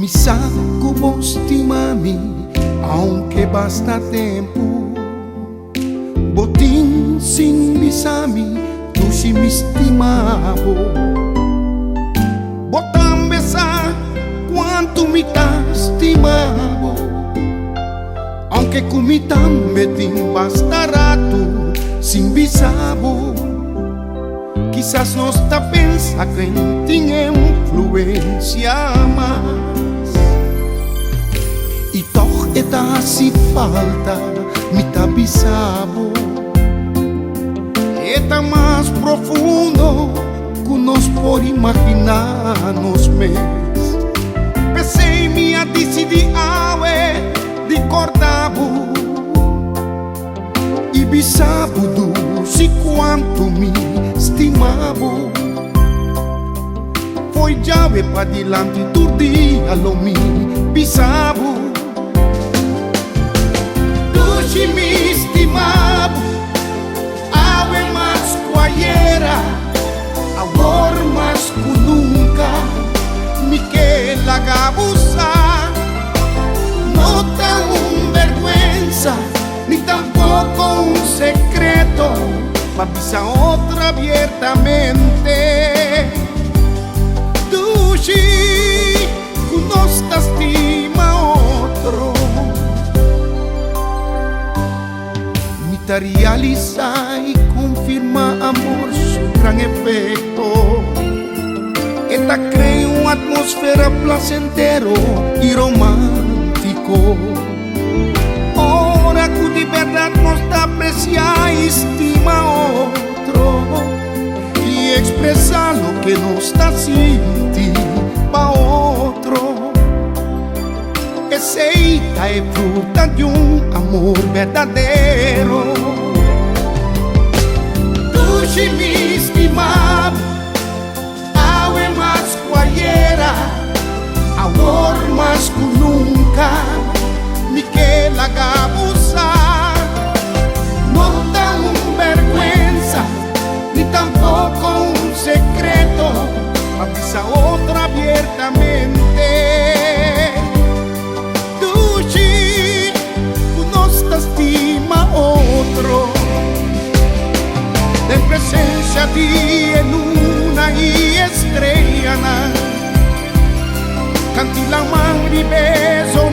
saco estimami, aunque basta tempo. Botin sin bisami, tu si me estimavo. Botan besar quanto me estimavo. Aunque comitam betin bastará tu sin bisabo. Quizás no está pensa que tiene influencia más. Y toch eta si falta mi bisabo. Eta más profundo que nos por imaginarnos mes. Pensei minha decidi awe de cordavo. E bisabo do si quanto me estimavo. Foi llave pa dilante turdia lo mi bisabo. Tu me estimavo, ave mas quaiera, amor mas que nunca, me que lagabusa. No tan vergüenza, ni tampoco un secreto, ma avisa otra abiertamente. Tu sí, no te estima otro. Mi te realiza y confirma amor su gran efecto. Esta crea una atmósfera placentero y romántico. Ahora que de verdad nos da apreciar y estima otro y expresa lo que nos da sintiendo pa' otro. Esa es fruta de un amor verdadero. Tú si me estimabas, ave más cualquiera, amor más que nunca, ni que la gabusa. No tan vergüenza, ni tampoco un secreto, avisa otra abiertamente. Tú sí, no te estima otro. De presencia a ti en luna y estrella, canti la mano y beso